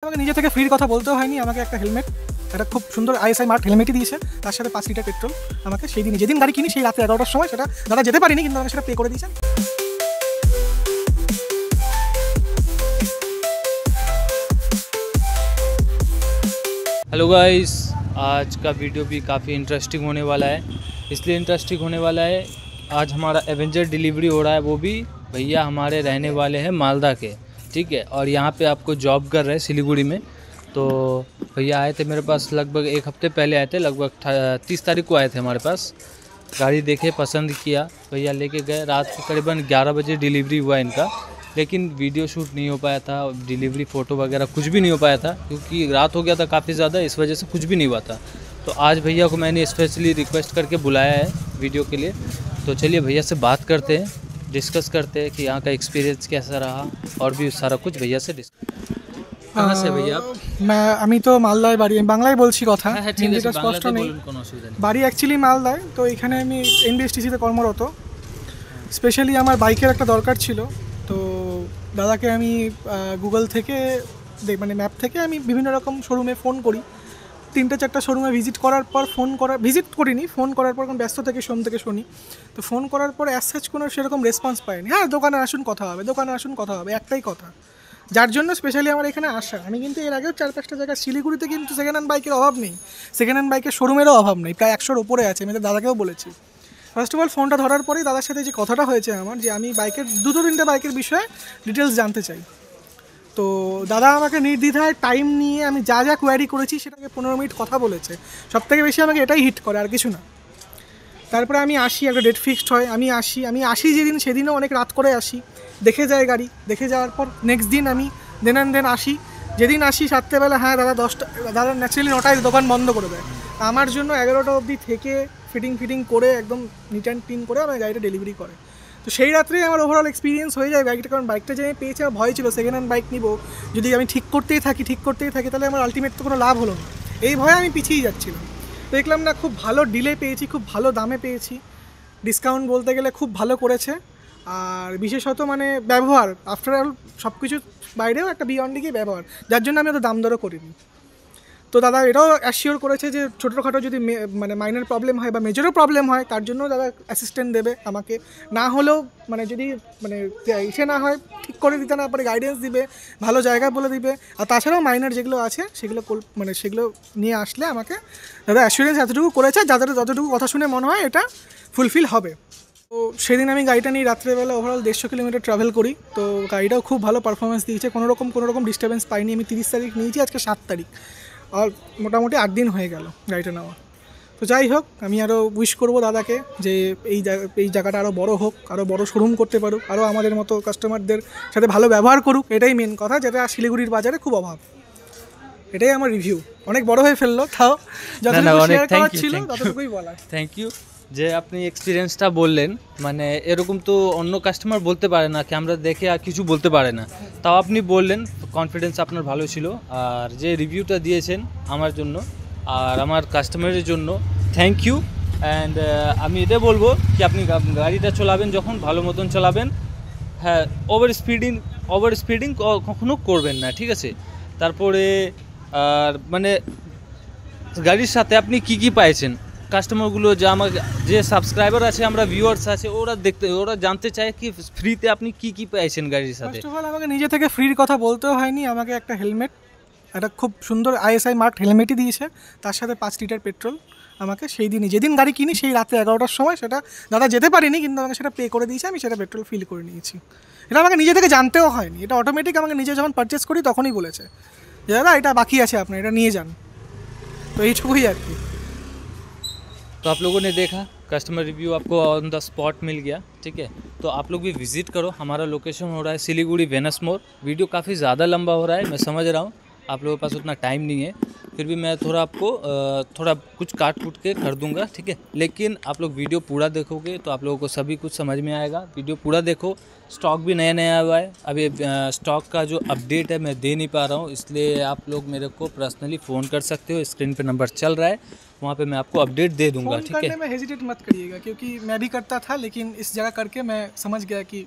আমাকে নিজে থেকে ফ্রির কথা বলতেও হয়নি, আমাকে একটা হেলমেট, একটা খুব সুন্দর আইএসআই মার্ক হেলমেটই দিয়েছে, তার সাথে 5 লিটার পেট্রোল আমাকে সেই দিনই, যেদিন গাড়ি কিনি সেই রাতে 11টার সময়, সেটা দাদা যেতে পারিনি কিন্তু আমাকে সেটা পে করে দিয়েছেন। हेलो गाइस, आज का वीडियो भी काफ़ी इंटरेस्टिंग होने वाला है। इसलिए इंटरेस्टिंग होने वाला है, आज हमारा एवेंजर डिलीवरी हो रहा है, वो भी भैया हमारे रहने वाले हैं मालदा के, ठीक है। और यहाँ पे आपको जॉब कर रहे हैं सिलीगुड़ी में। तो भैया आए थे मेरे पास, लगभग एक हफ्ते पहले आए थे, लगभग 30 तारीख को आए थे हमारे पास। गाड़ी देखे, पसंद किया, भैया लेके गए। रात को करीबन 11 बजे डिलीवरी हुआ इनका, लेकिन वीडियो शूट नहीं हो पाया था, डिलीवरी फ़ोटो वगैरह कुछ भी नहीं हो पाया था, क्योंकि रात हो गया था काफ़ी ज़्यादा, इस वजह से कुछ भी नहीं हुआ था। तो आज भैया को मैंने स्पेशली रिक्वेस्ट करके बुलाया है वीडियो के लिए। तो चलिए भैया से बात करते हैं, डिस्कस करते हैं कि यहाँ का एक्सपीरियंस कैसा रहा, और भी सारा कुछ भैया से डिस्कस। कहाँ से भैया आप? আমি তো মালদায় বাড়ি, আমি বাংলায় বলছি কথা, হ্যাঁ ঠিক আছে, হিন্দিটা স্পষ্ট বাংলাতে নেই। বলুন, কোনো অসুবিধা নেই। বাড়ি অ্যাকচুয়ালি মালদায়, তো এখানে আমি এনবিএসটিসিতে কর্মরত। স্পেশালি আমার বাইকের একটা দরকার ছিল, তো দাদাকে আমি গুগল থেকে মানে ম্যাপ থেকে আমি বিভিন্ন রকম শোরুমে ফোন করি, 3-4টা শোরুমে ভিজিট করার পর ভিজিট করিনি, ফোন করার পর ব্যস্ত থেকে সোম থেকে শনি, তো ফোন করার পর অ্যাজ সাচ কোনো সেরকম রেসপন্স পাইনি। হ্যাঁ, দোকানে আসুন কথা হবে, দোকানে আসুন কথা হবে, একটাই কথা, যার জন্য স্পেশালি আমার এখানে আসা। আমি কিন্তু এর আগেও 4-5টা জায়গায়, শিলিগুড়িতে কিন্তু সেকেন্ড হ্যান্ড বাইকের অভাব নেই, সেকেন্ড হ্যান্ড বাইকের শোরুমেরও অভাব নেই, প্রায় 100-র ওপরে আছে। আমি তো দাদাকেও বলেছি। ফার্স্ট অফ অল ফোনটা ধরার পরেই দাদার সাথে যে কথাটা হয়েছে আমার, যে আমি বাইকের 2-3টে বাইকের বিষয়ে ডিটেলস জানতে চাই। তো দাদা আমাকে নির্দ্বিধায় টাইম নিয়ে আমি যা যা কোয়ারি করেছি সেটাকে 15 মিনিট কথা বলেছে। সবথেকে বেশি আমাকে এটাই হিট করে, আর কিছু না। তারপরে আমি আসি, একটা ডেট ফিক্সড হয়, আমি আসি যেদিন, সেদিনও অনেক রাত করে আসি, দেখে যায় গাড়ি, দেখে যাওয়ার পর নেক্সট দিন আমি দেন আসি। যেদিন আসি রাত্রেবেলা, হ্যাঁ দাদা 10টা, দাদা ন্যাচারালি 9টায় দোকান বন্ধ করে দেয়, আমার জন্য 11টা অবধি থেকে ফিটিং করে একদম নিট অ্যান্ড ক্লিন করে আমার গাড়িটা ডেলিভারি করে। তো সেই রাত্রেই আমার ওভারঅল এক্সপিরিয়েন্স হয়ে যায় বাইকটা, কারণ বাইকটা যে আমি পেয়েছি আমার ভয় ছিল সেকেন্ড হ্যান্ড বাইক নিব, যদি আমি ঠিক করতেই থাকি তাহলে আমার আলটিমেট তো কোনো লাভ হলো না, এই ভয়ে আমি পিছিয়ে যাচ্ছিলাম। দেখলাম না, খুব ভালো ডিলে পেয়েছি, খুব ভালো দামে পেয়েছি, ডিসকাউন্ট বলতে গেলে খুব ভালো করেছে। আর বিশেষত মানে ব্যবহার, আফটার অল সব কিছুর বাইরেও একটা বিয়ন্ডে গিয়ে ব্যবহার, যার জন্য আমি অত দাম দরও করিনি। তো দাদা এটাও অ্যাসিওর করেছে যে ছোটোখাটো যদি মানে মাইনর প্রবলেম হয় বা মেজরও প্রবলেম হয়, তার জন্য দাদা অ্যাসিস্ট্যান্ট দেবে আমাকে, না হলেও মানে যদি মানে ইসে না হয়, ঠিক করে দিতে না পারে গাইডেন্স দিবে, ভালো জায়গা বলে দিবে। আর তাছাড়াও মাইনর যেগুলো আছে সেগুলো মানে সেগুলো নিয়ে আসলে আমাকে দাদা অ্যাসিওরেন্স এতটুকু করেছে, যতটুকু কথা শুনে মনে হয় এটা ফুলফিল হবে। তো সেদিন আমি গাড়িটা নিয়ে রাত্রেবেলা ওভারঅল 150 কিলোমিটার ট্রাভেল করি। তো গাড়িটাও খুব ভালো পারফরমেন্স দিয়েছে, কোনো রকম ডিস্টার্বেন্স পাইনি। আমি 30 তারিখ নিয়েছি, আজকে 7 তারিখ, আর মোটামুটি 8 দিন হয়ে গেল গাড়িটা নেওয়া। তো যাই হোক, আমি আরও উইশ করবো দাদাকে যে এই জায়গাটা আরও বড় হোক, আরও বড় শোরুম করতে পারুক, আরও আমাদের মতো কাস্টমারদের সাথে ভালো ব্যবহার করুক, এটাই মেন কথা, যেটা শিলিগুড়ির বাজারে খুব অভাব। এটাই আমার রিভিউ, অনেক বড় হয়ে ফেললো, তাও যতটুকু শেয়ার করার ছিল ততটুকুই বলা। থ্যাংক ইউ যে আপনি এক্সপিরিয়েন্সটা বললেন। মানে এরকম তো অন্য কাস্টমার বলতে পারে না, ক্যামেরা দেখে আর কিছু বলতে পারে না, তাও আপনি বললেন, কনফিডেন্স আপনার ভালো ছিল। আর যে রিভিউটা দিয়েছেন আমার জন্য আর আমার কাস্টমারের জন্য, থ্যাংক ইউ। অ্যান্ড আমি এটা বলবো কি, আপনি গাড়িটা চালাবেন যখন ভালো মতন চালাবেন, হ্যাঁ, ওভার স্পিডিং কখনো করবেন না, ঠিক আছে। তারপরে আর মানে গাড়ির সাথে আপনি কি পাইছেন, কাস্টমারগুলো যে সাবস্ক্রাইবার আছে, আমরা ভিউয়ার্স আছে, ওরা জানতে চায় কি ফ্রিতে আপনি কি পাইছেন গাড়ির সাথে। ফার্স্ট অফ অল আমাকে নিজে থেকে ফ্রির কথা বলতেও হয়নি, আমাকে একটা হেলমেট, একটা খুব সুন্দর আইএসআই মার্ক হেলমেটই দিয়েছে, তার সাথে 5 লিটার পেট্রোল আমাকে সেই দিনই, যেদিন গাড়ি কিনি সেই রাতে 11টার সময়, সেটা দাদা যেতে পারিনি কিন্তু আমাকে সেটা পে করে দিয়েছে, আমি সেটা পেট্রোল ফিল করে নিয়েছি। এটা আমাকে নিজে থেকে জানতেও হয়নি, এটা অটোমেটিক আমাকে নিজে যখন পারচেস করি তখনই বলেছে যে দাদা এটা বাকি আছে আপনার, এটা নিয়ে যান। তো এইটুকুই আর কি। तो आप लोगों ने देखा, कस्टमर रिव्यू आपको ऑन द स्पॉट मिल गया, ठीक है। तो आप लोग भी विज़िट करो, हमारा लोकेशन हो रहा है सिलीगुड़ी वेनस मोर। वीडियो काफ़ी ज़्यादा लंबा हो रहा है, मैं समझ रहा हूँ, आप लोगों के पास उतना टाइम नहीं है, फिर भी मैं थोड़ा आपको थोड़ा कुछ काट कूट के कर दूंगा, ठीक है। लेकिन आप लोग वीडियो पूरा देखोगे तो आप लोगों को सभी कुछ समझ में आएगा। वीडियो पूरा देखो, स्टॉक भी नया हुआ है, अभी स्टॉक का जो अपडेट है मैं दे नहीं पा रहा हूँ, इसलिए आप लोग मेरे को पर्सनली फ़ोन कर सकते हो, स्क्रीन पे नंबर चल रहा है, वहाँ पे मैं आपको अपडेट दे दूंगा, ठीक है। करने में हेजिटेट मत करिएगा, क्योंकि मैं भी करता था, लेकिन इस जगह करके मैं समझ गया कि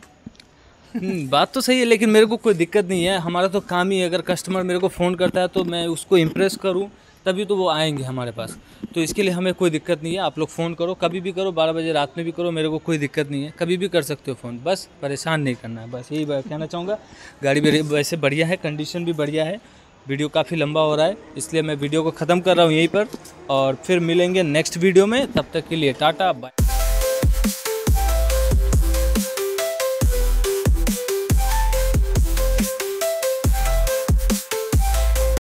बात तो सही है, लेकिन मेरे को कोई दिक्कत नहीं है। हमारा तो काम ही है, अगर कस्टमर मेरे को फ़ोन करता है तो मैं उसको इम्प्रेस करूँ, तभी तो वो आएंगे हमारे पास। तो इसके लिए हमें कोई दिक्कत नहीं है। आप लोग फ़ोन करो, कभी भी करो, 12 बजे रात में भी करो, मेरे को कोई दिक्कत नहीं है। कभी भी कर सकते हो फ़ोन, बस परेशान नहीं करना है, बस यही कहना चाहूँगा। गाड़ी मेरी वैसे बढ़िया है, कंडीशन भी बढ़िया है। वीडियो काफ़ी लंबा हो रहा है, इसलिए मैं वीडियो को ख़त्म कर रहा हूँ यहीं पर, और फिर मिलेंगे नेक्स्ट वीडियो में। तब तक के लिए टाटा बाय।